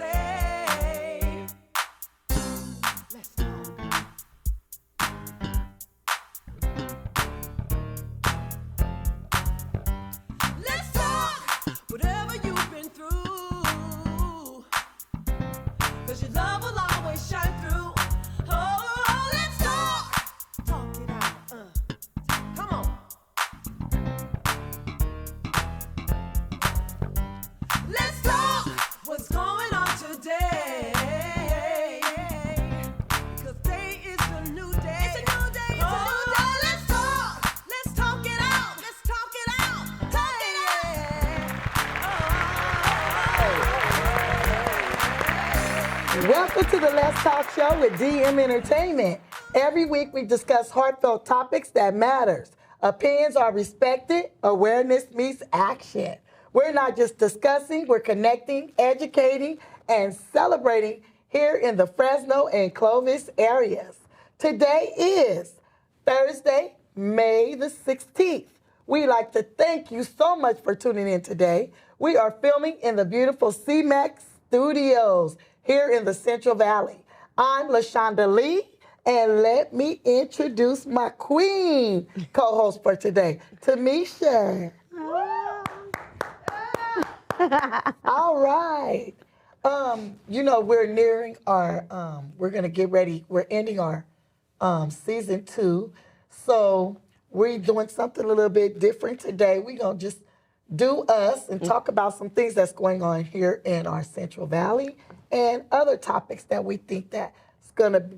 say. Let's talk. Let's talk. Whatever you've been through, 'cause your love will always shine through. Oh, let's talk. Talk it out. Come on. Let's talk. What's going on today? 'Cause day is a new day. It's a new day. It's a new day. Let's talk. Let's talk it out. Let's talk it out. Talk it out. Welcome to the Let's Talk Show with DM Entertainment. Every week we discuss heartfelt topics that matters. Opinions are respected. Awareness meets action. We're not just discussing, we're connecting, educating, and celebrating here in the Fresno and Clovis areas. Today is Thursday, May the 16th. We'd like to thank you so much for tuning in today. We are filming in the beautiful CMAX Studios here in the Central Valley. I'm LaShonda Lee, and let me introduce my queen co-host for today, Tamisha. All right. We're nearing our, we're going to get ready. We're ending our season 2. So we're doing something a little bit different today. We're going to just do us and talk about some things that's going on here in our Central Valley and other topics that we think that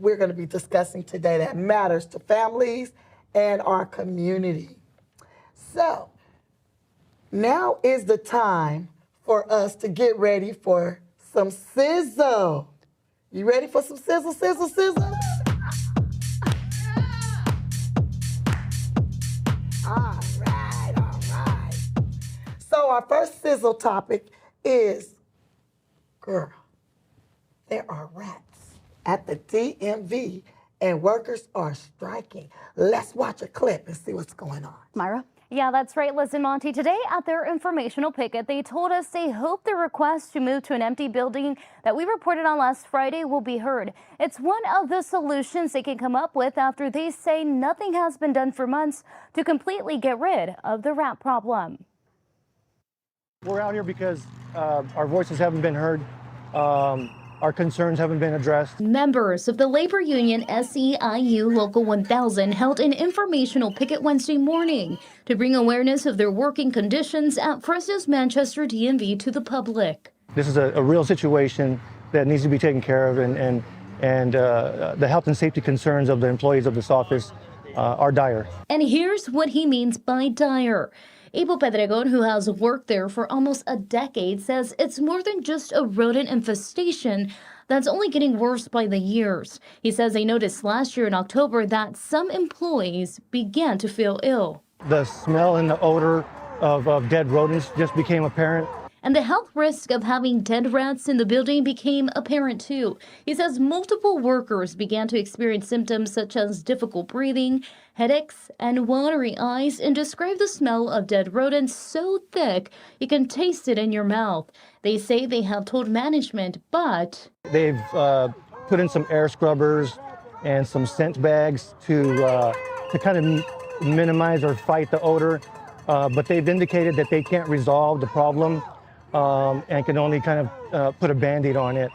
we're going to be discussing today that matters to families and our community. So now is the time for us to get ready for some Sizzle. You ready for some Sizzle, Sizzle, Sizzle? All right. So our first Sizzle topic is, girl, there are rats at the DMV and workers are striking. Let's watch a clip and see what's going on. Myra? Yeah, that's right. Listen, Monty, today at their informational picket, they told us they hope the request to move to an empty building that we reported on last Friday will be heard. It's one of the solutions they can come up with after they say nothing has been done for months to completely get rid of the rat problem. We're out here because our voices haven't been heard. Our concerns haven't been addressed. Members of the labor union SEIU Local 1000 held an informational picket Wednesday morning to bring awareness of their working conditions at Fresno's Manchester DMV to the public. This is a real situation that needs to be taken care of, and the health and safety concerns of the employees of this office are dire. And here's what he means by dire. Abel Pedregon, who has worked there for almost a decade, says it's more than just a rodent infestation that's only getting worse by the years. He says they noticed last year in October that some employees began to feel ill. The smell and the odor of dead rodents just became apparent. And the health risk of having dead rats in the building became apparent too. He says multiple workers began to experience symptoms such as difficult breathing, headaches, and watery eyes, and describe the smell of dead rodents so thick you can taste it in your mouth. They say they have told management, but They've put in some air scrubbers and some scent bags to kind of minimize or fight the odor, but they've indicated that they can't resolve the problem. And can only kind of put a Band-Aid on it.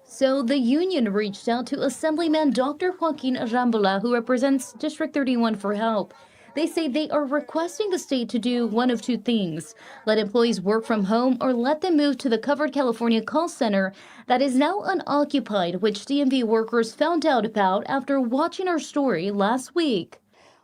So the union reached out to Assemblyman Dr. Joaquin Arambola, who represents District 31, for help. They say they are requesting the state to do one of two things: let employees work from home or let them move to the covered California call center that is now unoccupied, which DMV workers found out about after watching our story last week.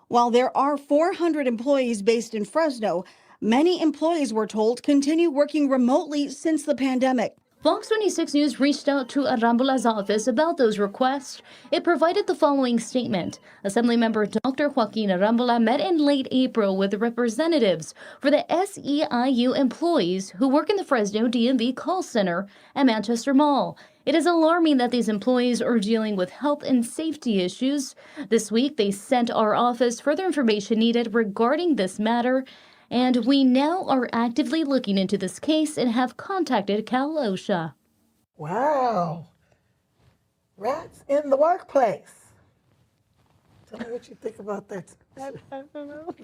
While there are 400 employees based in Fresno, many employees were told continue working remotely since the pandemic. Fox 26 News reached out to Arambola's office about those requests. It provided the following statement. Assemblymember Dr. Joaquin Arambola met in late April with representatives for the SEIU employees who work in the Fresno DMV call center at Manchester Mall. It is alarming that these employees are dealing with health and safety issues. This week, they sent our office further information needed regarding this matter, and we now are actively looking into this case and have contacted Cal OSHA. Wow. Rats in the workplace. Tell me what you think about that. I don't know.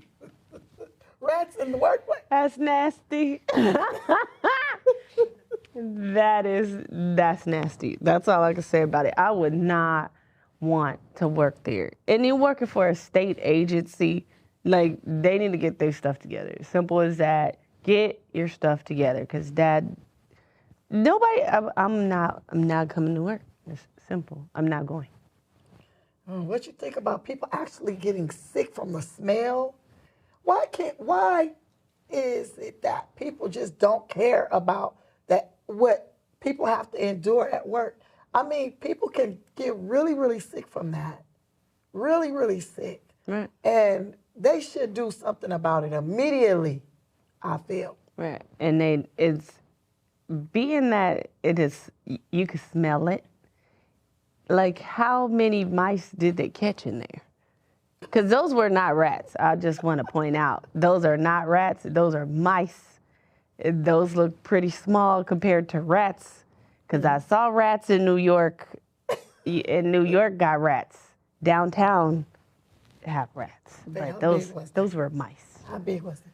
Rats in the workplace. That's nasty. That's nasty. That's all I can say about it. I would not want to work there. And you're working for a state agency, like they need to get their stuff together. Simple as that. Get your stuff together, because I'm not coming to work. It's simple. I'm not going. What you think about people actually getting sick from the smell? Why is it that people just don't care about that, what people have to endure at work? I mean, people can get really, really sick from that. Really, really sick. Right. And they should do something about it immediately, I feel. Right. And it's being that it is, you can smell it. Like, how many mice did they catch in there? Because those were not rats. I just want to point out, those are not rats. Those are mice. Those look pretty small compared to rats. Because I saw rats in New York. In New York, got rats. Downtown, have rats. But those were mice. How big was it?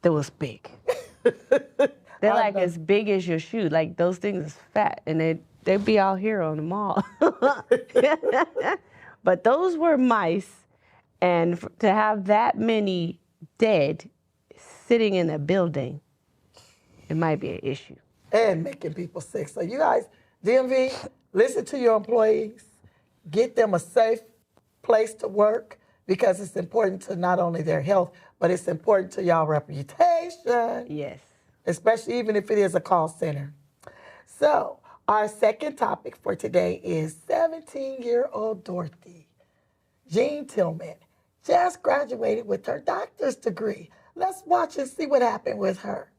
They was big. They're like as big as your shoe. Like, those things is fat, and they'd be out here on the mall. But those were mice, and to have that many dead sitting in a building, it might be an issue. And making people sick. So you guys, DMV, listen to your employees. Get them a safe place to work, because it's important to not only their health, but it's important to y'all reputation. Yes. Especially even if it is a call center. So our second topic for today is 17-year-old Dorothy Jean Tillman just graduated with her doctor's degree. Let's watch and see what happened with her.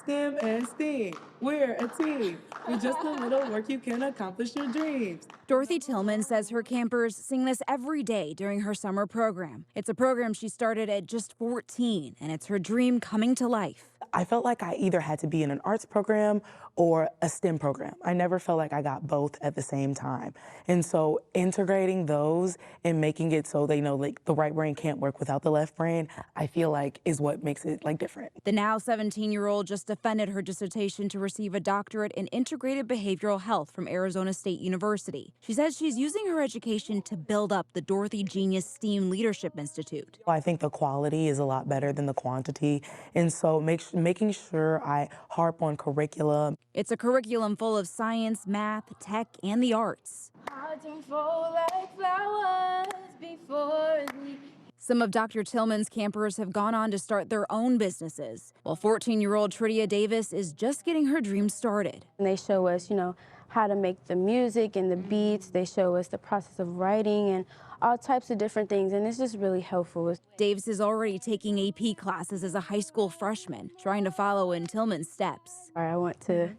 STEM and STEAM, we're a team. With just a little work, you can accomplish your dreams. Dorothy Tillman says her campers sing this every day during her summer program. It's a program she started at just 14, and it's her dream coming to life. I felt like I either had to be in an arts program or a STEM program. I never felt like I got both at the same time. And so integrating those and making it so they know, like, the right brain can't work without the left brain, I feel like is what makes it, like, different. The now 17-year-old just defended her dissertation to receive a doctorate in integrated behavioral health from Arizona State University. She says she's using her education to build up the Dorothy Genius STEAM Leadership Institute. I think the quality is a lot better than the quantity. And so making sure I harp on curriculum. It's a curriculum full of science, math, tech, and the arts. Some of Dr. Tillman's campers have gone on to start their own businesses, while 14-year-old Tridia Davis is just getting her dream started. And they show us, how to make the music and the beats. They show us the process of writing and all types of different things, and it's just really helpful. Davis is already taking AP classes as a high school freshman, trying to follow in Tillman's steps. I want to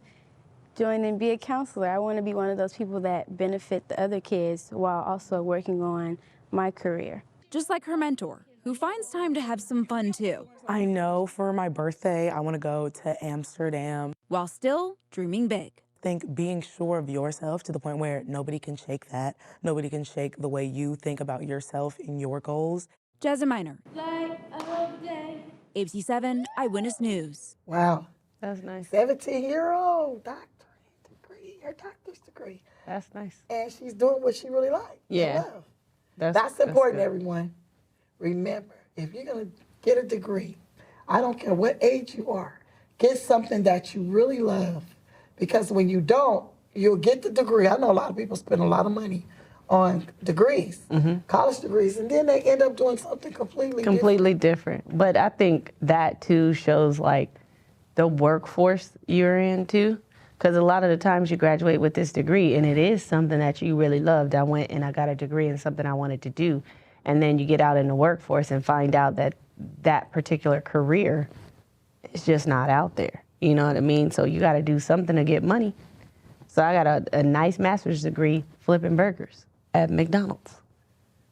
join and be a counselor. I want to be one of those people that benefit the other kids while also working on my career. Just like her mentor, who finds time to have some fun too. I know for my birthday, I want to go to Amsterdam. While still dreaming big. I think being sure of yourself to the point where nobody can shake that. Nobody can shake the way you think about yourself and your goals. Jasmine Miner. ABC 7 Eyewitness News. Wow. That's nice. 17-year-old doctorate degree, her doctor's degree. That's nice. And she's doing what she really likes. Yeah. That's important, everyone. Remember, if you're going to get a degree, I don't care what age you are, get something that you really love. Because when you don't, you'll get the degree. I know a lot of people spend a lot of money on degrees, college degrees, and then they end up doing something completely different. But I think that, too, shows, like, the workforce you're in, too. Because a lot of the times you graduate with this degree, and it is something that you really loved. I went and I got a degree in something I wanted to do. And then you get out in the workforce and find out that that particular career is just not out there. You know what I mean? So you got to do something to get money. So I got a nice master's degree flipping burgers at McDonald's.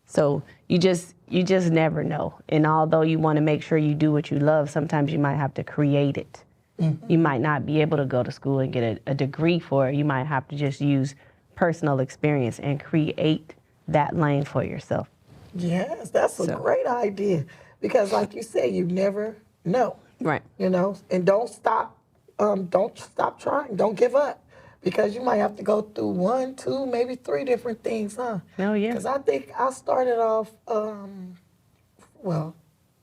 So you just never know. And although you want to make sure you do what you love, sometimes you might have to create it You might not be able to go to school and get a degree for it. You might have to just use personal experience and create that lane for yourself. Yes, that's a great idea. Because like you said, you never know. Right. You know, and don't stop trying. Don't give up. Because you might have to go through 1, 2, maybe 3 different things, huh? Oh, yeah. Because I think I started off,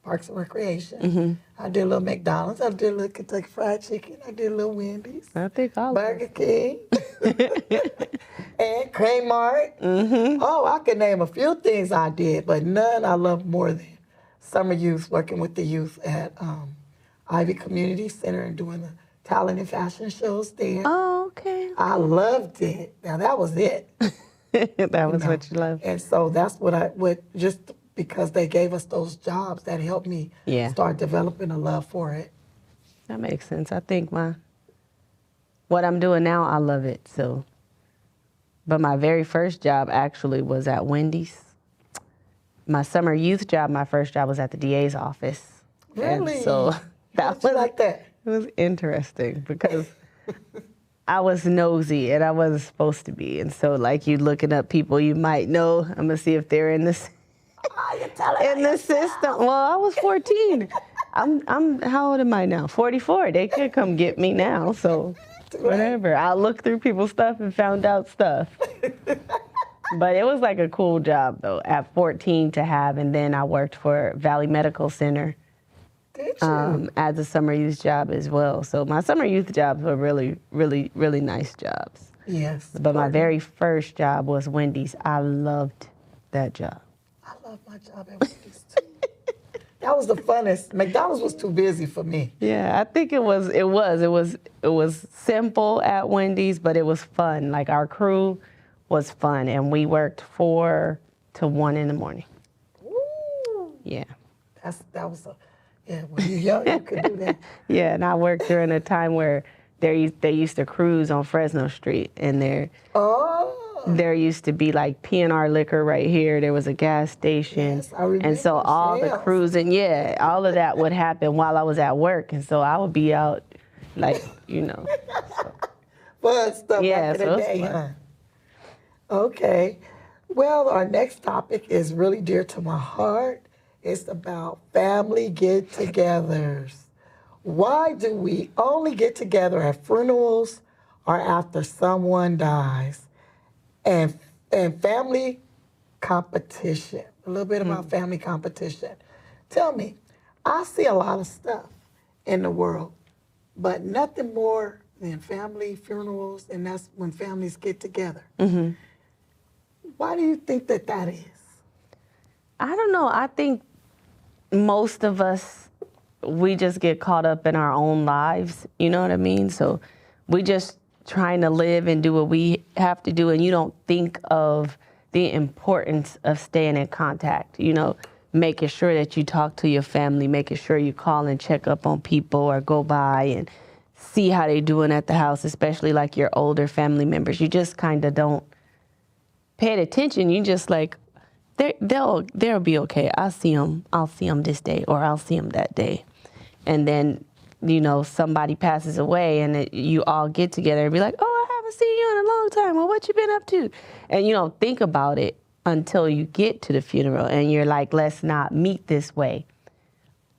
Parks and Recreation. I did a little McDonald's. I did a little Kentucky Fried Chicken. I did a little Wendy's. I think I'll Burger King. And Kmart. Oh, I could name a few things I did, but none I love more than summer youth, working with the youth at Ivy Community Center and doing the talent and fashion shows there. Oh, okay. I loved it. Now, that was it. That was what you loved. And so that's just because they gave us those jobs, that helped me start developing a love for it. That makes sense. I think what I'm doing now, I love it. So, but my very first job actually was at Wendy's. My summer youth job, my first job was at the DA's office. Really? And so that was like that. It was interesting because I was nosy and I wasn't supposed to be. And so like you looking up people you might know, I'm gonna see if they're in this in the system. Well, I was 14. I'm how old am I now? 44. They could come get me now. So whatever. I looked through people's stuff and found out stuff. But it was like a cool job though at 14 to have, and then I worked for Valley Medical Center as a summer youth job as well. So my summer youth jobs were really, really, really nice jobs. Yes. But my very first job was Wendy's. I loved that job. I love my job at Wendy's too. That was the funnest. McDonald's was too busy for me. Yeah, I think it was simple at Wendy's, but it was fun. Like our crew was fun, and we worked 4 to 1 in the morning. Ooh. Yeah. When you're young, you could do that. Yeah, and I worked during a time where they used to cruise on Fresno Street, and there used to be like P&R liquor right here. There was a gas station. Yes, I remember. And so all the cruising, all of that would happen while I was at work. And so I would be out like, So. Fun stuff back in so the day, huh? Okay. Well, our next topic is really dear to my heart. It's about family get-togethers. Why do we only get together at funerals or after someone dies? And family competition. A little bit about family competition. Tell me, I see a lot of stuff in the world, but nothing more than family funerals, and that's when families get together. Why do you think that is? I don't know. I think most of us, we just get caught up in our own lives. You know what I mean? So we just trying to live and do what we have to do, and you don't think of the importance of staying in contact, making sure that you talk to your family, making sure you call and check up on people or go by and see how they doing at the house, especially like your older family members. You just kind of don't pay attention. You just like, they'll be okay. I'll see them this day, or I'll see them that day. And then somebody passes away and you all get together and be like, oh, I haven't seen you in a long time. Well, what you been up to? And you don't think about it until you get to the funeral and you're like, let's not meet this way.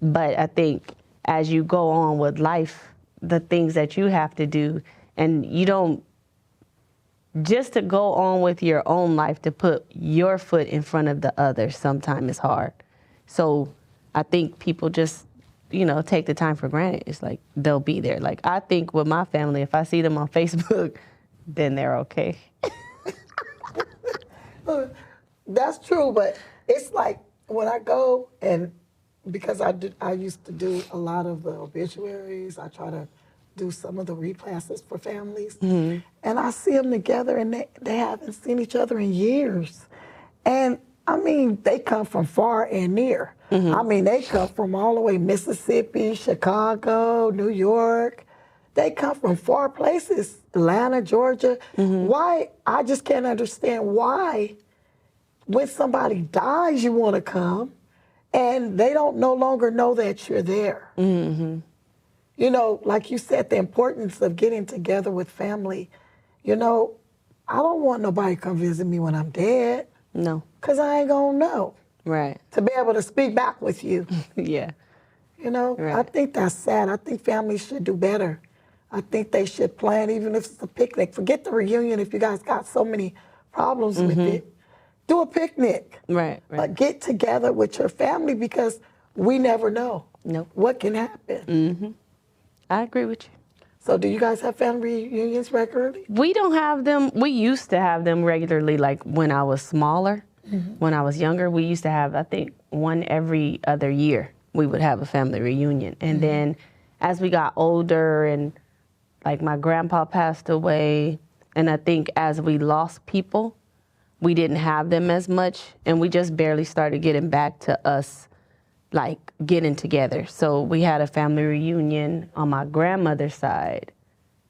But I think as you go on with life, the things that you have to do, and you don't, just to go on with your own life, to put your foot in front of the other sometimes is hard. So I think people just, take the time for granted. It's like they'll be there. Like I think with my family, if I see them on Facebook, then they're okay. That's true, but it's like when I go, and because I used to do a lot of the obituaries, I try to do some of the repasses for families, and I see them together, and they haven't seen each other in years. And I mean, they come from far and near. I mean, they come from all the way Mississippi, Chicago, New York. They come from far places, Atlanta, Georgia. Why? I just can't understand why when somebody dies, you want to come, and they don't no longer know that you're there. You know, like you said, the importance of getting together with family. You know, I don't want nobody to come visit me when I'm dead. No. Because I ain't going to know. Right. To be able to speak back with you. Yeah. You know, Right. I think that's sad. I think families should do better. I think they should plan, even if it's a picnic. Forget the reunion if you guys got so many problems with it. Do a picnic. Right. Right. Get together with your family because we never know what can happen. I agree with you. So do you guys have family reunions regularly? We don't have them. We used to have them regularly, like when I was smaller. When I was younger, we used to have, I think, one every other year. We would have a family reunion. And then as we got older and like my grandpa passed away, and I think as we lost people, we didn't have them as much, and we just barely started getting back to us, like getting together. So we had a family reunion on my grandmother's side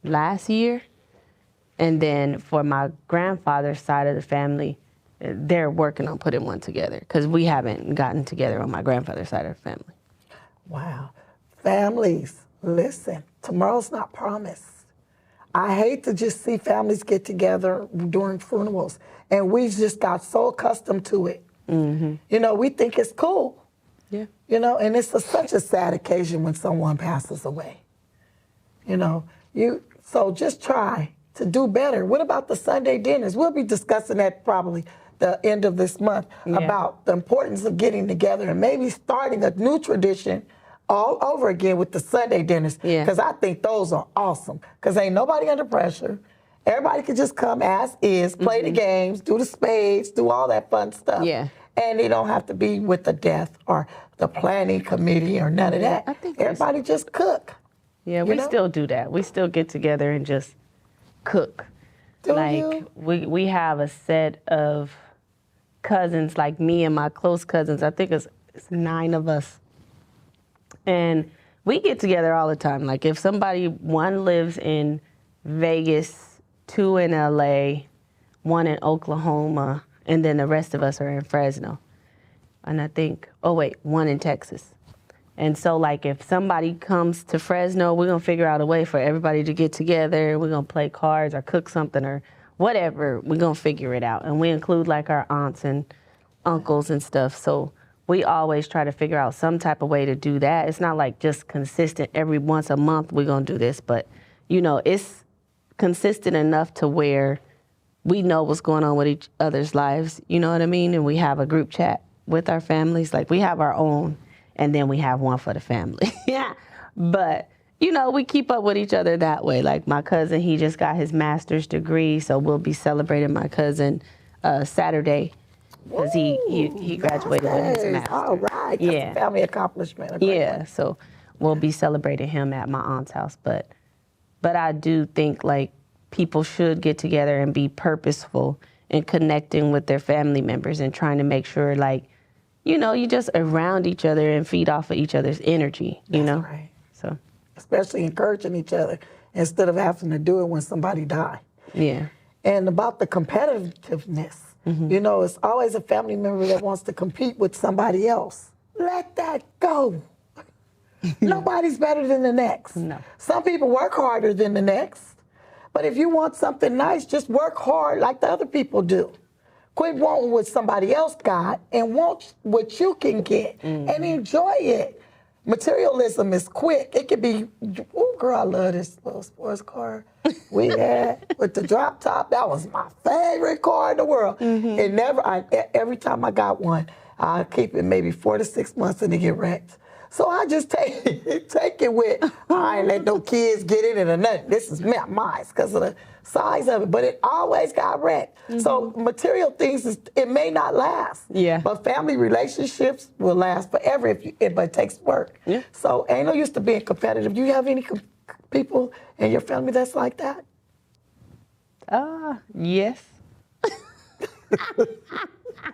last year, and then for my grandfather's side of the family, they're working on putting one together because we haven't gotten together on my grandfather's side of the family. Wow. Families, listen, tomorrow's not promised. I hate to just see families get together during funerals, and we just got so accustomed to it. You know, we think it's cool. Yeah. You know, and it's such a sad occasion when someone passes away. You know, so just try to do better. What about the Sunday dinners? We'll be discussing that probably the end of this month about the importance of getting together and maybe starting a new tradition all over again with the Sunday dinners. Because I think those are awesome. Because ain't nobody under pressure. Everybody can just come as is, play the games, do the spades, do all that fun stuff. Yeah. And they don't have to be with the death or the planning committee or none of that. I think everybody just cook. Yeah, we still do that. We still get together and just cook. We have a set of cousins, like me and my close cousins. I think it's 9 of us. And we get together all the time. Like if one lives in Vegas, 2 in LA, 1 in Oklahoma, and then the rest of us are in Fresno. And I think, 1 in Texas. And so like if somebody comes to Fresno, we're gonna figure out a way for everybody to get together. We're gonna play cards or cook something or whatever. We're gonna figure it out. And we include like our aunts and uncles and stuff. So we always try to figure out some type of way to do that. It's not like just consistent every once a month we're gonna do this, but you know, it's consistent enough to where we know what's going on with each other's lives, you know what I mean? And we have a group chat with our families. Like we have our own, and then we have one for the family. Yeah. But, you know, we keep up with each other that way. Like my cousin, he just got his master's degree, so we'll be celebrating my cousin Saturday because he graduated with his master's. All right. That's a family accomplishment. Yeah, so we'll be celebrating him at my aunt's house. But I do think, like, people should get together and be purposeful in connecting with their family members and trying to make sure, like, you know, you just around each other and feed off of each other's energy, you know? Right. So, especially encouraging each other instead of having to do it when somebody died. yeah. And about the competitiveness, you know, it's always a family member that wants to compete with somebody else. Let that go. Nobody's better than the next. No. Some people work harder than the next. But if you want something nice, just work hard like the other people do. Quit wanting what somebody else got and want what you can get and enjoy it. Materialism is quick. It could be, oh girl, I love this little sports car we had with the drop top. That was my favorite car in the world. And every time I got one, I keep it maybe 4 to 6 months and it get wrecked. So I just take it with, I ain't let no kids get in it or nothing. This is mine because of the size of it, but it always got wrecked. So material things, it may not last. Yeah. But family relationships will last forever, but it takes work. Yeah. So ain't no use to being competitive. Do you have any people in your family that's like that? Yes.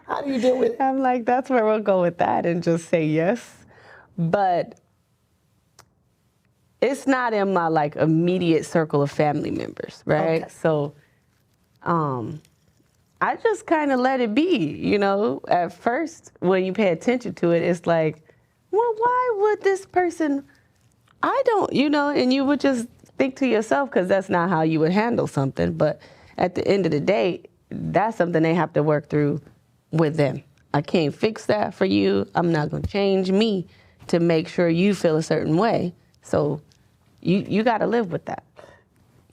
How do you deal with it? I'm like, that's where we'll go with that and just say yes. But it's not in my like immediate circle of family members, right? Okay. So I just kind of let it be, you know. At first, when you pay attention to it, it's like, well, why would this person I don't, and you would just think to yourself, because that's not how you would handle something. But at the end of the day, that's something they have to work through with them. I can't fix that for you. I'm not going to change me to make sure you feel a certain way. So you got to live with that.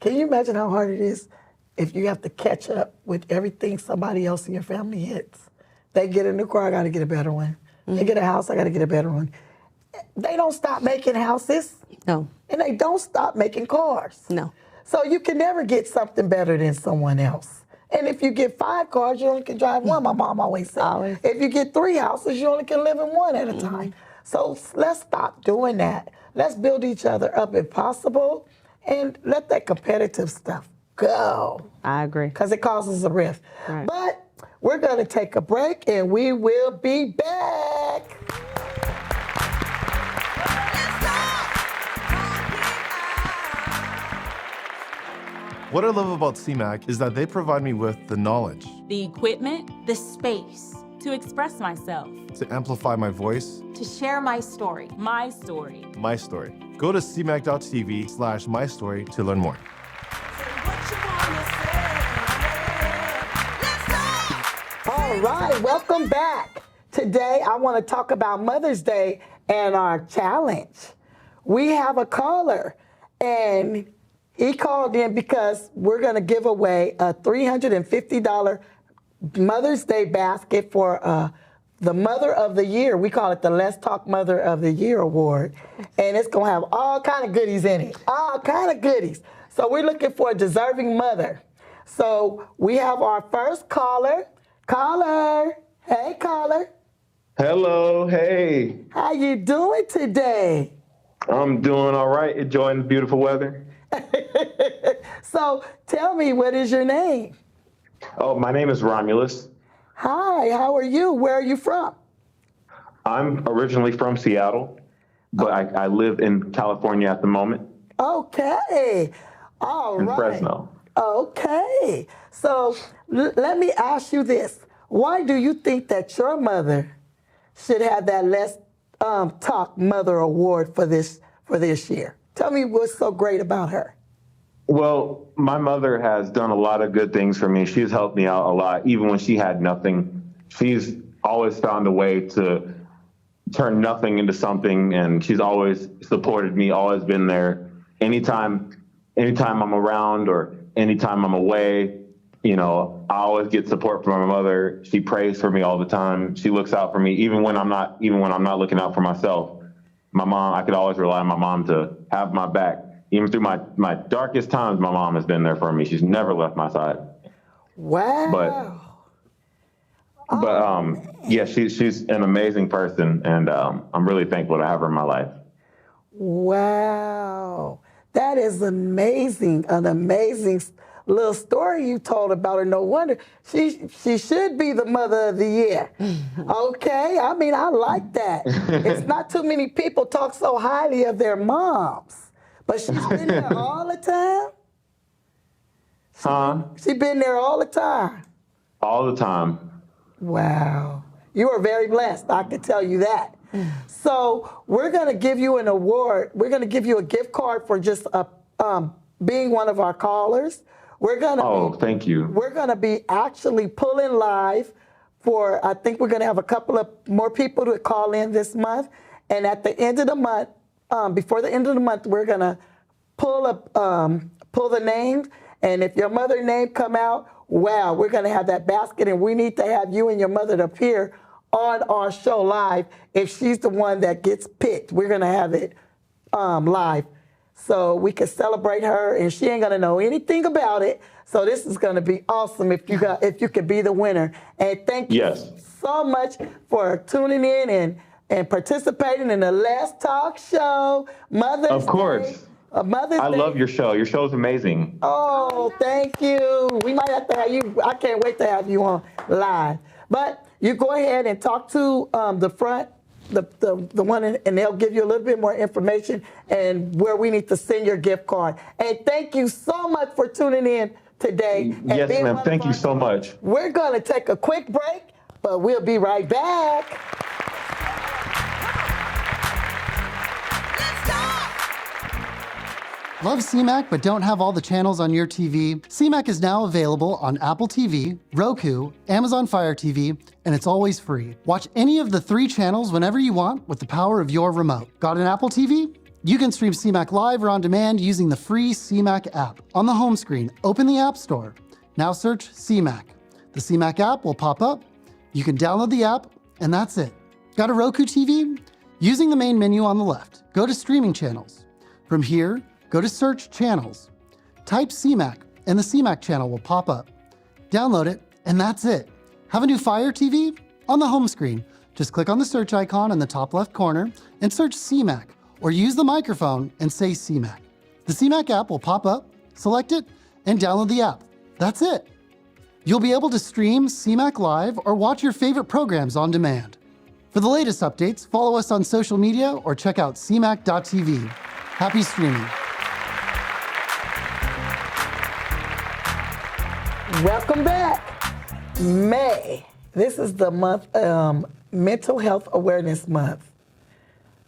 Can you imagine how hard it is if you have to catch up with everything somebody else in your family hits? They get a new car, I got to get a better one. Mm-hmm. They get a house, I got to get a better one. They don't stop making houses. No. And they don't stop making cars. No. So you can never get something better than someone else. And if you get 5 cars, you only can drive one, my mom always said. Always. If you get 3 houses, you only can live in one at a time. So let's stop doing that. Let's build each other up if possible, and let that competitive stuff go. I agree. Because it causes a rift. Right. But we're going to take a break, and we will be back. What I love about CMAC is that they provide me with the knowledge, the equipment, the space to express myself, to amplify my voice, to share my story, my story. my story. Go to cmac.tv/mystory to learn more. All right, welcome back. Today, I want to talk about Mother's Day and our challenge. We have a caller, and he called in because we're going to give away a $350 Mother's Day basket for the Mother of the Year. We call it the Let's Talk Mother of the Year Award. And it's going to have all kind of goodies in it, all kind of goodies. So we're looking for a deserving mother. So we have our first caller. Caller. Hey, caller. Hello, hey. How you doing today? I'm doing all right, enjoying the beautiful weather. So tell me, what is your name? Oh, my name is Romulus. Hi, how are you? Where are you from? I'm originally from Seattle, but I live in California at the moment. Okay. All right. In Fresno. Okay. So let me ask you this. Why do you think that your mother should have that Let's Talk Mother Award for this year? Tell me what's so great about her. Well, my mother has done a lot of good things for me. She's helped me out a lot, even when she had nothing. She's always found a way to turn nothing into something, and she's always supported me, always been there. Anytime I'm around or anytime I'm away, I always get support from my mother. She prays for me all the time. She looks out for me, even when I'm not looking out for myself. My mom, I could always rely on my mom to have my back. Even through my darkest times, my mom has been there for me. She's never left my side. Wow. But yeah, she's an amazing person, and I'm really thankful to have her in my life. Wow. That is amazing. An amazing little story you told about her. No wonder. She should be the Mother of the Year. Okay? I mean, I like that. It's not too many people talk so highly of their moms. But she's been there all the time? She's been there all the time? All the time. Wow. You are very blessed, I can tell you that. So we're going to give you an award. We're going to give you a gift card for just being one of our callers. Thank you. We're going to be actually pulling live for, I think we're going to have a couple of more people to call in this month. And at the end of the month, before the end of the month, we're gonna pull the names, and if your mother's name come out, wow, we're gonna have that basket, and we need to have you and your mother to appear on our show live. If she's the one that gets picked, we're gonna have it live, so we can celebrate her, and she ain't gonna know anything about it. So this is gonna be awesome if you could be the winner. And thank you so much for tuning in and participating in the Let's Talk show. Mother's Of course. Day. Mother's I Day. love your show. Your show's amazing. Oh, thank you. We might have to have you. I can't wait to have you on live. But you go ahead and talk to the front, the one, and they'll give you a little bit more information and where we need to send your gift card. And thank you so much for tuning in today. Yes, ma'am. Thank you so much. We're going to take a quick break, but we'll be right back. Love CMAC but don't have all the channels on your TV? CMAC is now available on Apple TV, Roku, Amazon Fire TV, and it's always free. Watch any of the 3 channels whenever you want with the power of your remote. Got an Apple TV? You can stream CMAC live or on demand using the free CMAC app. On the home screen, open the App Store. Now search CMAC. The CMAC app will pop up. You can download the app, and that's it. Got a Roku TV? Using the main menu on the left, go to Streaming Channels. From here, go to Search Channels. Type CMAC, and the CMAC channel will pop up. Download it, and that's it. Have a new Fire TV? On the home screen, just click on the search icon in the top left corner and search CMAC, or use the microphone and say CMAC. The CMAC app will pop up, select it, and download the app. That's it. You'll be able to stream CMAC live or watch your favorite programs on demand. For the latest updates, follow us on social media or check out cmac.tv. Happy streaming. Welcome back. May. This is the month, Mental Health Awareness Month.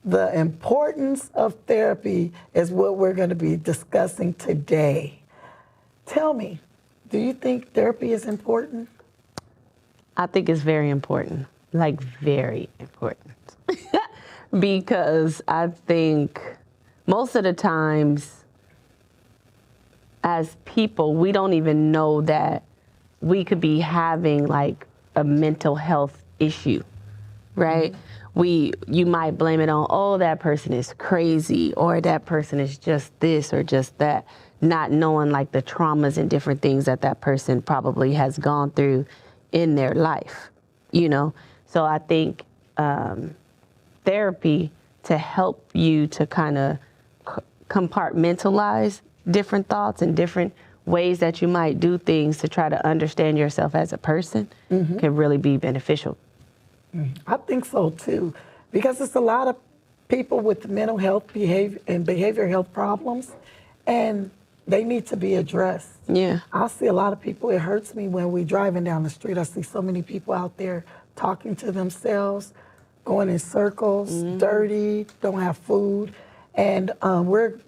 The importance of therapy is what we're going to be discussing today. Tell me, do you think therapy is important? I think it's very important, like very important. Because I think most of the times as people, we don't even know that we could be having like a mental health issue, right? You might blame it on, oh, that person is crazy, or that person is just this or just that, not knowing like the traumas and different things that that person probably has gone through in their life, you know? So I think therapy to help you to kind of compartmentalize different thoughts and different ways that you might do things to try to understand yourself as a person can really be beneficial. I think so too, because it's a lot of people with mental health behavior health problems, and they need to be addressed. Yeah. I see a lot of people, it hurts me when we're driving down the street. I see so many people out there talking to themselves, going in circles, dirty, don't have food. And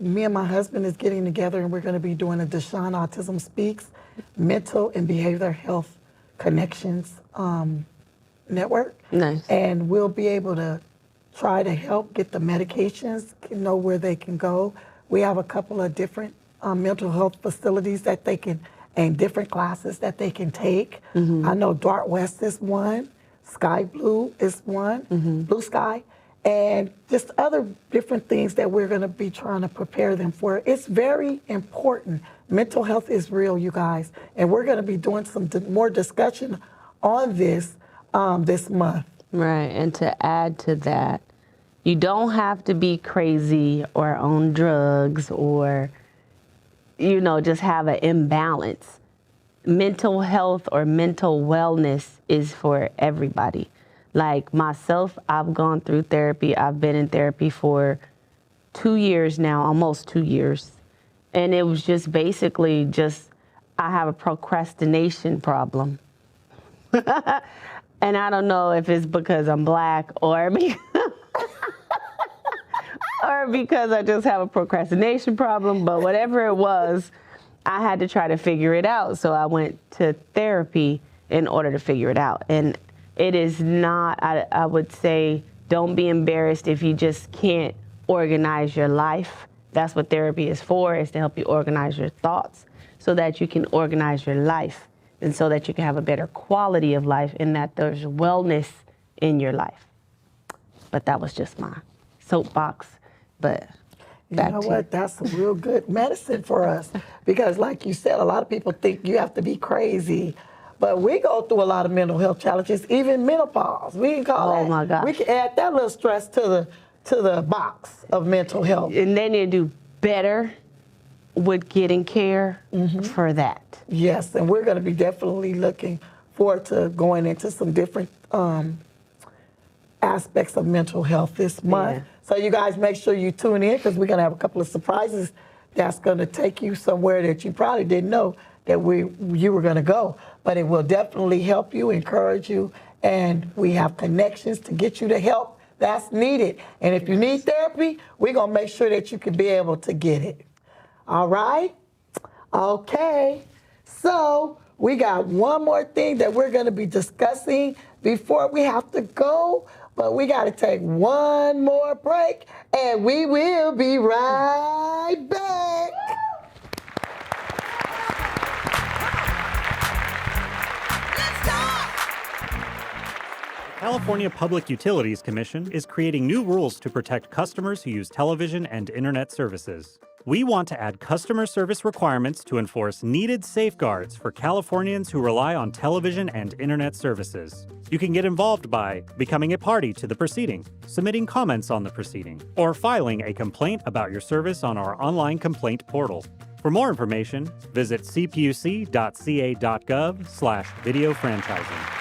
me and my husband is getting together, and we're going to be doing a Deshaun Autism Speaks Mental and Behavioral Health Connections network. Nice. And we'll be able to try to help get the medications, know where they can go. We have a couple of different mental health facilities that they can, and different classes that they can take. I know Dart West is one, Sky Blue is one, Blue Sky, and just other different things that we're going to be trying to prepare them for. It's very important. Mental health is real, you guys, and we're going to be doing some more discussion on this this month. Right, and to add to that, you don't have to be crazy or on drugs or, you know, just have an imbalance. Mental health or mental wellness is for everybody. Like myself, I've gone through therapy. I've been in therapy for 2 years now, almost 2 years. And it was just basically just, I have a procrastination problem. And I don't know if it's because I'm Black or because I just have a procrastination problem, but whatever it was, I had to try to figure it out. So I went to therapy in order to figure it out. And it is not, I would say, don't be embarrassed if you just can't organize your life. That's what therapy is for, is to help you organize your thoughts so that you can organize your life and so that you can have a better quality of life and that there's wellness in your life. But that was just my soapbox. But you know what? That's a real good medicine for us, because like you said, a lot of people think you have to be crazy. But we go through a lot of mental health challenges, even menopause. We can call that. Oh my gosh. We can add that little stress to the box of mental health. And they need to do better with getting care for that. Yes, and we're going to be definitely looking forward to going into some different aspects of mental health this month. Yeah. So you guys make sure you tune in, because we're going to have a couple of surprises that's going to take you somewhere that you probably didn't know that you were going to go. But it will definitely help you, encourage you, and we have connections to get you the help that's needed. And if you need therapy, we're going to make sure that you can be able to get it. All right? Okay. So we got one more thing that we're going to be discussing before we have to go, but we got to take one more break, and we will be right back. California Public Utilities Commission is creating new rules to protect customers who use television and internet services. We want to add customer service requirements to enforce needed safeguards for Californians who rely on television and internet services. You can get involved by becoming a party to the proceeding, submitting comments on the proceeding, or filing a complaint about your service on our online complaint portal. For more information, visit cpuc.ca.gov/video franchising.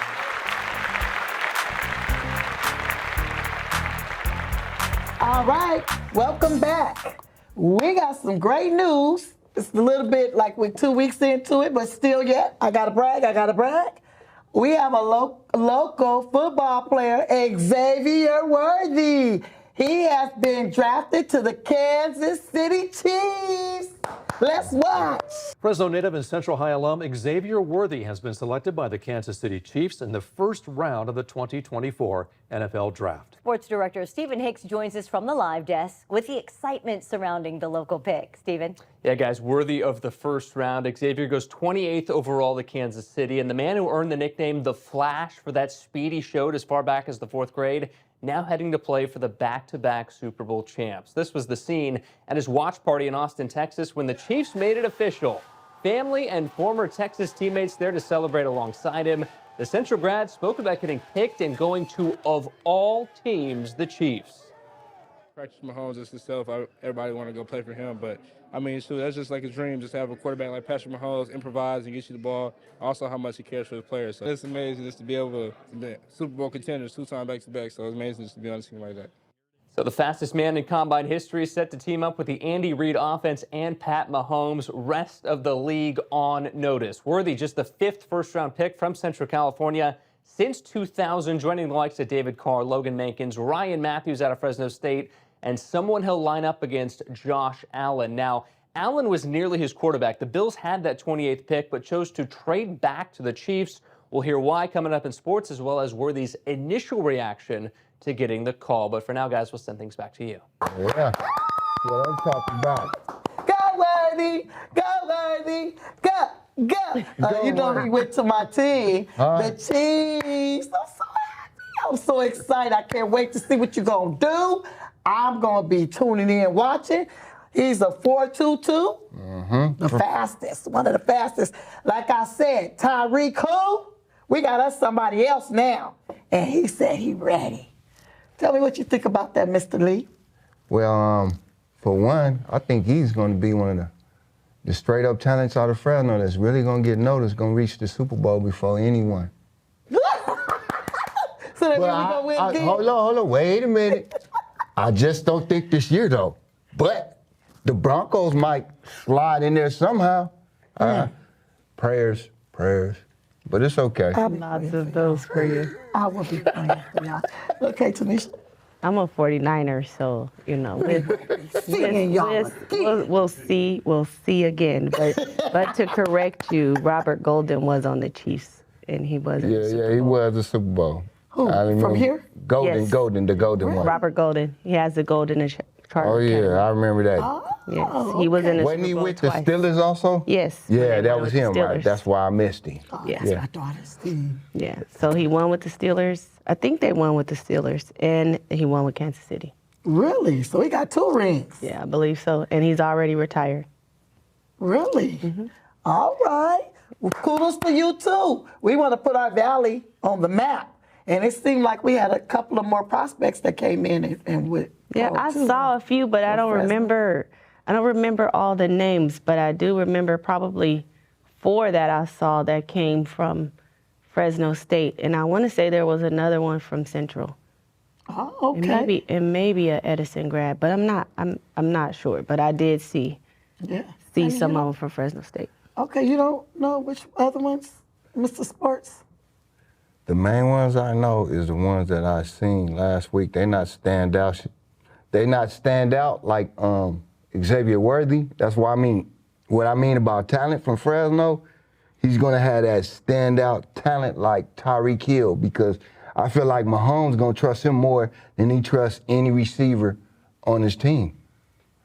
All right, welcome back. We got some great news. It's a little bit like we're 2 weeks into it, but still yet, I gotta brag. We have a local football player, Xavier Worthy. He has been drafted to the Kansas City Chiefs. Let's watch. Fresno native and Central High alum Xavier Worthy has been selected by the Kansas City Chiefs in the first round of the 2024 NFL Draft. Sports director Stephen Hicks joins us from the live desk with the excitement surrounding the local pick. Stephen? Yeah, guys, worthy of the first round. Xavier goes 28th overall to Kansas City, and the man who earned the nickname The Flash for that speed he showed as far back as the 4th grade, now heading to play for the back-to-back Super Bowl champs. This was the scene at his watch party in Austin, Texas, when the Chiefs made it official. Family and former Texas teammates there to celebrate alongside him. The Central grad spoke about getting picked and going to, of all teams, the Chiefs. Patrick Mahomes is himself. Everybody want to go play for him, but I mean, shoot, that's just like a dream, just to have a quarterback like Patrick Mahomes improvise and get you the ball. Also, how much he cares for the players. So it's amazing just to be able to be Super Bowl contenders 2 times back-to-back. So it's amazing just to be on a team like that. So the fastest man in combine history is set to team up with the Andy Reid offense and Pat Mahomes. Rest of the league on notice. Worthy, just the 5th first-round pick from Central California since 2000, joining the likes of David Carr, Logan Mankins, Ryan Matthews out of Fresno State, and someone he'll line up against, Josh Allen. Now, Allen was nearly his quarterback. The Bills had that 28th pick, but chose to trade back to the Chiefs. We'll hear why coming up in sports, as well as Worthy's initial reaction to getting the call. But for now, guys, we'll send things back to you. Yeah, what I'm talking about. Go Worthy, go Worthy, go. You know he went to my team, the Chiefs. I'm so happy. I'm so excited. I can't wait to see what you're going to do. I'm going to be tuning in, watching. He's a 4.22, the fastest, one of the fastest. Like I said, Tyreek who? We got us somebody else now. And he said he ready. Tell me what you think about that, Mr. Lee. Well, for one, I think he's going to be one of the straight-up talents out of Fresno that's really going to get noticed, going to reach the Super Bowl before anyone. So that means we're going to win again? Hold on, wait a minute. I just don't think this year, though. But the Broncos might slide in there somehow. Prayers. But it's okay. Lots of those for you. I will be praying for y'all. Okay, Tamisha. I'm a 49er, so, you know, we'll see again. But to correct you, Robert Golden was on the Chiefs, and he wasn't. Yeah, he was a Super Bowl. Who, from here? Golden, Yes. the golden one. Robert Golden. He has the golden in Charter Oh, yeah, County. I remember that. Yes, he was in the Wasn't he Super Bowl with twice. the Steelers also? Yes. Yeah, that was with the him, right? Steelers. That's why I missed him. Yeah. That's my daughter's team. Yeah, so he won with the Steelers. I think they won with the Steelers, and he won with Kansas City. Really? So he got 2 rings? Yeah, I believe so, and he's already retired. Really? All right. Well, kudos to you, too. We want to put our valley on the map. And it seemed like we had a couple of more prospects that came in and with. Yeah, I saw a few, but I don't remember. I don't remember all the names, but I do remember probably 4 that I saw that came from Fresno State, and I want to say there was another one from Central. Oh, okay. And maybe a Edison grad, but I'm not sure. But I did see some of them from Fresno State. Okay, you don't know which other ones, Mr. Sports? The main ones I know is the ones that I seen last week. They not stand out. They not stand out like Xavier Worthy, that's what I mean about talent from Fresno, he's going to have that standout talent like Tyreek Hill, because I feel like Mahomes going to trust him more than he trusts any receiver on his team.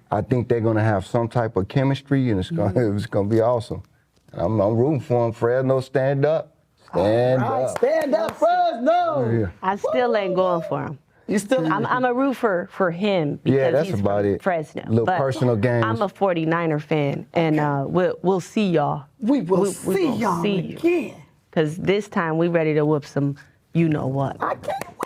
I think they're going to have some type of chemistry, and it's going to be awesome. I'm rooting for him. Fresno, stand up. Stand up. Stand up, Fresno. I still ain't going for him. You still? I'm a roofer for him because that's he's about from it. Fresno. Little But personal games. I'm a 49er fan, and we'll see y'all. We will see y'all again. Because this time we ready to whoop some, you know what. I can't wait.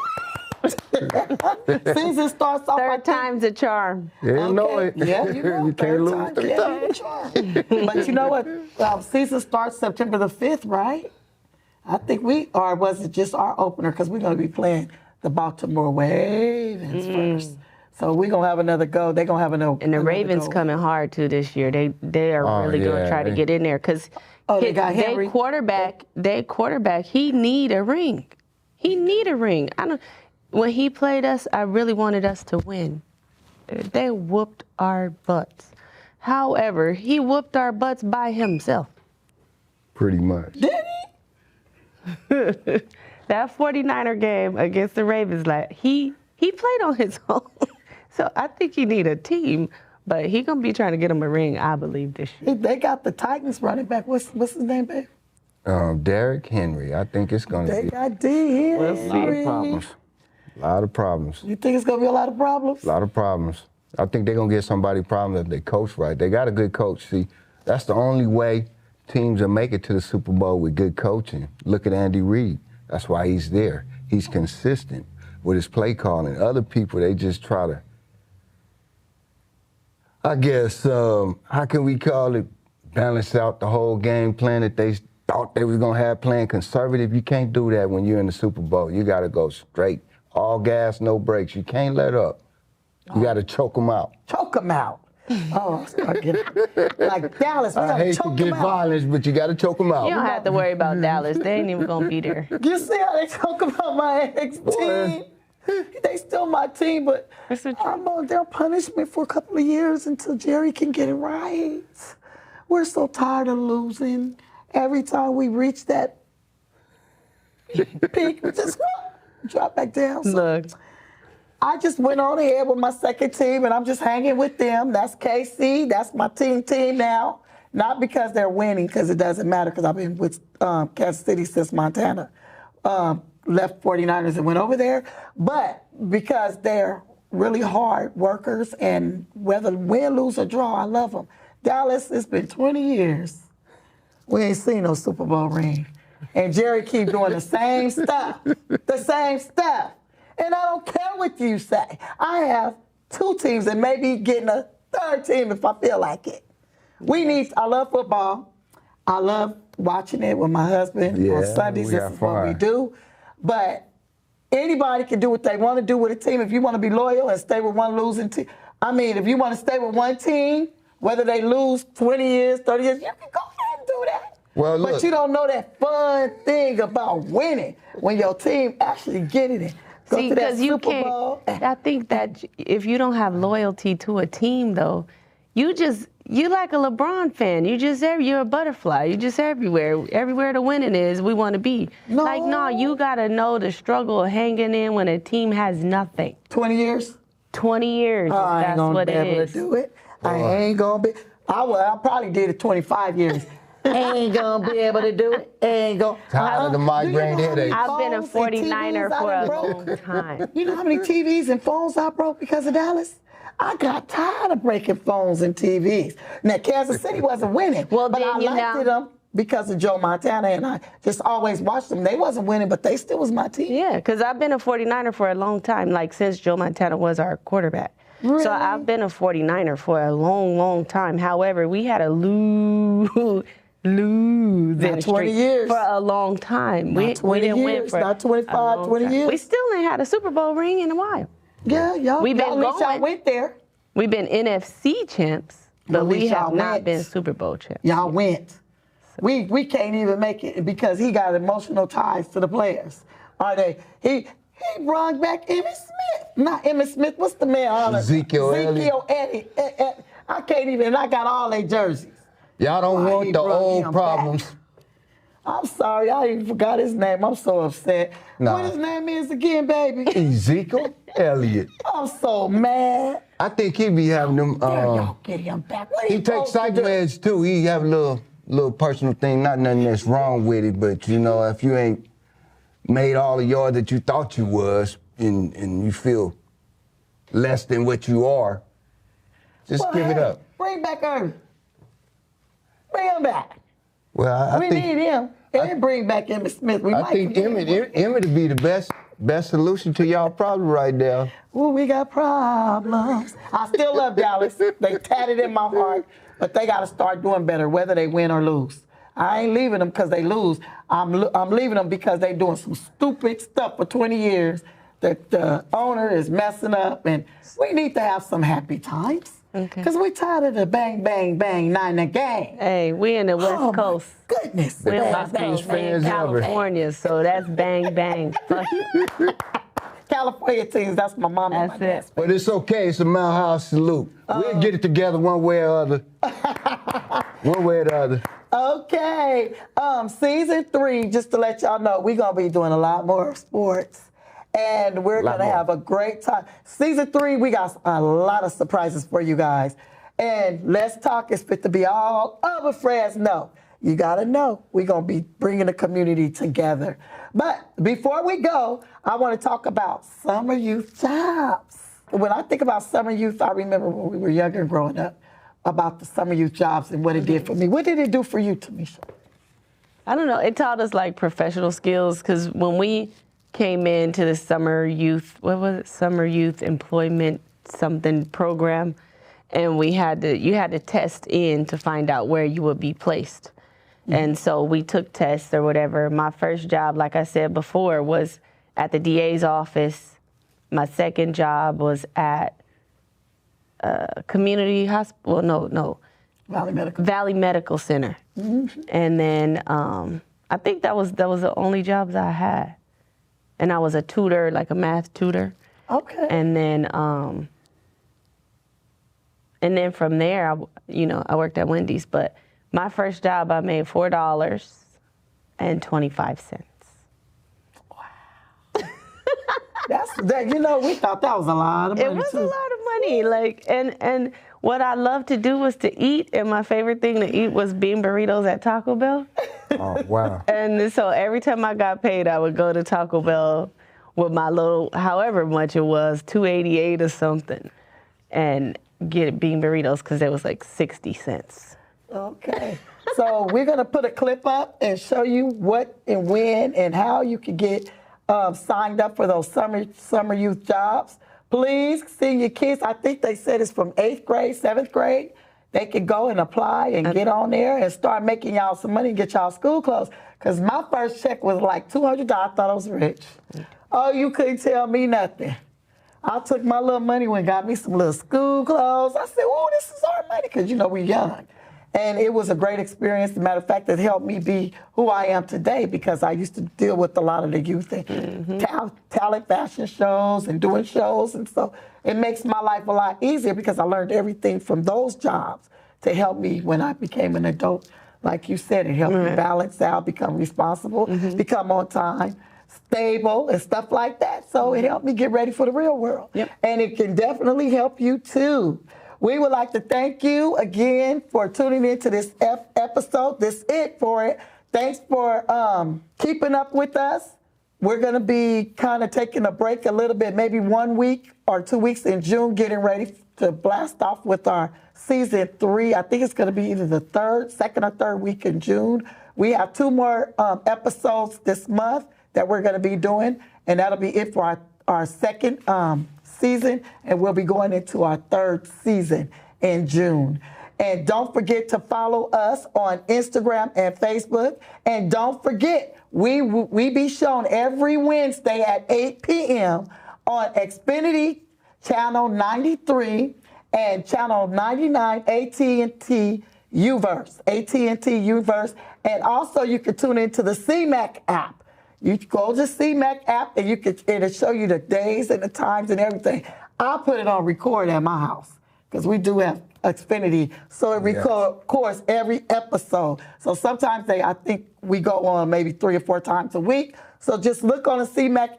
Season starts off. Third time's a charm. Yeah, you know it. Yeah, you know. You can't lose three times. But you know what? Season starts September the 5th, right? I think or was it just our opener? Because we're going to be playing the Baltimore Ravens first. So we're going to have another go. They're going to have another And the Ravens coming hard, too, this year. They are really going to try to get in there because they got Henry. Their quarterback, he need a ring. He need a ring. When he played us, I really wanted us to win. They whooped our butts. However, he whooped our butts by himself. Pretty much. Did he? That 49er game against the Ravens, he played on his own. So I think he need a team, but he going to be trying to get him a ring, I believe, this year. They got the Titans running back. What's his name, babe? Derrick Henry. I think it's going to be. They got D. Henry. A lot of problems. A lot of problems. You think it's going to be a lot of problems? A lot of problems. I think they're going to get somebody problems if they coach right. They got a good coach. See, that's the only way teams will make it to the Super Bowl with good coaching. Look at Andy Reid. That's why he's there. He's consistent with his play calling. Other people, they just try to, I guess, how can we call it, balance out the whole game plan that they thought they was going to have playing conservative. You can't do that when you're in the Super Bowl. You got to go straight. All gas, no brakes. You can't let up. You got to choke them out. Choke them out. Oh, like Dallas, we I hate to get violence, but you got to choke them out. You don't have to worry about Dallas. They ain't even going to be there. You see how they talk about my ex-team? They still my team, but they'll punish me for a couple of years until Jerry can get it right. We're so tired of losing. Every time we reach that peak, we just drop back down. So Look. I just went on ahead with my second team, and I'm just hanging with them. That's KC. That's my team now. Not because they're winning, because it doesn't matter, because I've been with Kansas City since Montana left 49ers and went over there, but because they're really hard workers, and whether win, lose, or draw, I love them. Dallas, it's been 20 years. We ain't seen no Super Bowl ring. And Jerry keep doing the same stuff. And I don't care what you say. I have two teams and maybe getting a third team if I feel like it. I love football. I love watching it with my husband on Sundays. This is what we do. But anybody can do what they want to do with a team. If you want to be loyal and stay with one losing team. I mean, if you want to stay with one team, whether they lose 20 years, 30 years, you can go ahead and do that. Well, but you don't know that fun thing about winning when your team actually get it in. See, because you can't, I think that if you don't have loyalty to a team, though, you like a LeBron fan. You're a butterfly. You're just everywhere. Everywhere the winning is, we want to be. No, you got to know the struggle of hanging in when a team has nothing. 20 years? 20 years, that's what it is. I ain't going to be able to do it. I ain't going to be. I probably did it 25 years. Ain't gonna be able to do it. Ain't gonna. Tired of the migraine headache. I've been a 49er for a long time. You know how many TVs and phones I broke because of Dallas? I got tired of breaking phones and TVs. Now, Kansas City wasn't winning, but I liked them because of Joe Montana, and I just always watched them. They wasn't winning, but they still was my team. Yeah, because I've been a 49er for a long time, like since Joe Montana was our quarterback. Really? So I've been a 49er for a long, long time. However, we had a losing Not 20 years. for a long time. Not 20 didn't years. win for Not 25, 20 years. We still ain't had a Super Bowl ring in a while. Yeah, y'all went there. We've been NFC champs, but we have not been Super Bowl champs. Y'all went. So. We can't even make it because he got emotional ties to the players. He brought back Emmitt Smith. Not Emmitt Smith. What's the man? Ezekiel Eddie. I can't even, I got all their jerseys. Y'all don't Why want he the brought old him problems. back? I'm sorry, I even forgot his name. I'm so upset. Nah. What his name is again, baby? Ezekiel Elliott. I'm so mad. I think he be having them. Y'all get him back. What He takes psych meds too. He have a little personal thing. Not nothing that's wrong with it, but you know, if you ain't made all the yard that you thought you was, and you feel less than what you are, just give it up. Bring back Irvin. Bring him back. Well, I We think need him. And bring back Emmett Smith. We I might think can get him. Emmett would be the best solution to y'all problem right now. Ooh, we got problems. I still love Dallas. They tatted in my heart, but they got to start doing better, whether they win or lose. I ain't leaving them because they lose. I'm leaving them because they doing some stupid stuff for 20 years that the owner is messing up, and we need to have some happy times. Because we tired of the bang, bang, bang, nine a game. Hey, we in the West Coast. Goodness. We're in Best West Coast, fans man, ever. California, so that's bang, bang. California teams, that's my mom and my dad. But it's okay. It's a Mount House salute. We'll get it together one way or other. One way or the other. Okay. Season 3, just to let y'all know, we're going to be doing a lot more sports. And we're going to have a great time. Season 3, we got a lot of surprises for you guys. And Let's Talk is fit to be all over Fresno. You got to know, we're going to be bringing the community together. But before we go, I want to talk about summer youth jobs. When I think about summer youth, I remember when we were younger growing up about the summer youth jobs and what it did for me. What did it do for you, Tamisha? I don't know. It taught us like professional skills because when we came into the summer youth, what was it? Summer youth employment something program, and you had to test in to find out where you would be placed. And so we took tests or whatever. My first job, like I said before, was at the DA's office. My second job was at community hospital. No. Valley Medical Center. And then I think that was the only jobs I had. And I was a tutor, like a math tutor. Okay. And then from there, I worked at Wendy's. But my first job, I made $4.25. We thought that was a lot of money. It was a lot of money. And what I loved to do was to eat, and my favorite thing to eat was bean burritos at Taco Bell. Oh, wow. And so every time I got paid, I would go to Taco Bell with my little, however much it was, $2.88 or something, and get bean burritos because it was like 60 cents. Okay. So we're going to put a clip up and show you what and when and how you can get signed up for those summer youth jobs. Please send your kids. I think they said it's from 8th grade, 7th grade. They can go and apply and get on there and start making y'all some money and get y'all school clothes. Because my first check was like $200. I thought I was rich. Oh, you couldn't tell me nothing. I took my little money and got me some little school clothes. I said, oh, this is our money, because, we're young. And it was a great experience. As a matter of fact, it helped me be who I am today, because I used to deal with a lot of the youth and talent fashion shows and doing shows. And so it makes my life a lot easier because I learned everything from those jobs to help me when I became an adult. Like you said, it helped me balance out, become responsible, become on time, stable, and stuff like that. So it helped me get ready for the real world. And it can definitely help you too. We would like to thank you again for tuning into this episode. This is it for it. Thanks for keeping up with us. We're going to be kind of taking a break a little bit, maybe 1 week or 2 weeks in June, getting ready to blast off with our season 3. I think it's going to be either the second or third week in June. We have 2 more episodes this month that we're going to be doing, and that'll be it for our second season, and we'll be going into our 3rd season in June. And don't forget to follow us on Instagram and Facebook. And don't forget, we be shown every Wednesday at 8 p.m. on Xfinity Channel 93 and Channel 99 AT&T Uverse, and also you can tune into the CMAC app. You go to CMAC app and it'll show you the days and the times and everything. I'll put it on record at my house because we do have Xfinity, so it records every episode. So sometimes I think we go on maybe 3 or 4 times a week. So just look on the CMAC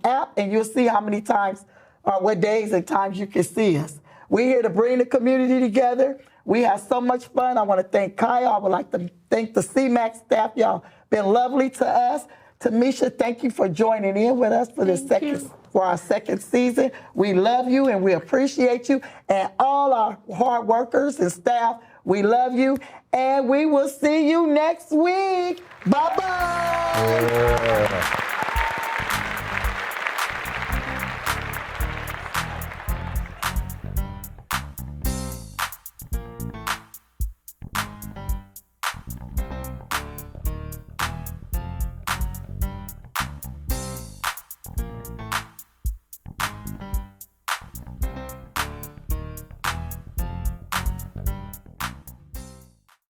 app and you'll see how many times or what days and times you can see us. We're here to bring the community together. We have so much fun. I want to thank Kyle. I would like to thank the CMAC staff. Y'all been lovely to us. Tamisha, thank you for joining in with us for our second season. We love you and we appreciate you. And all our hard workers and staff, we love you. And we will see you next week. Bye-bye. Yeah.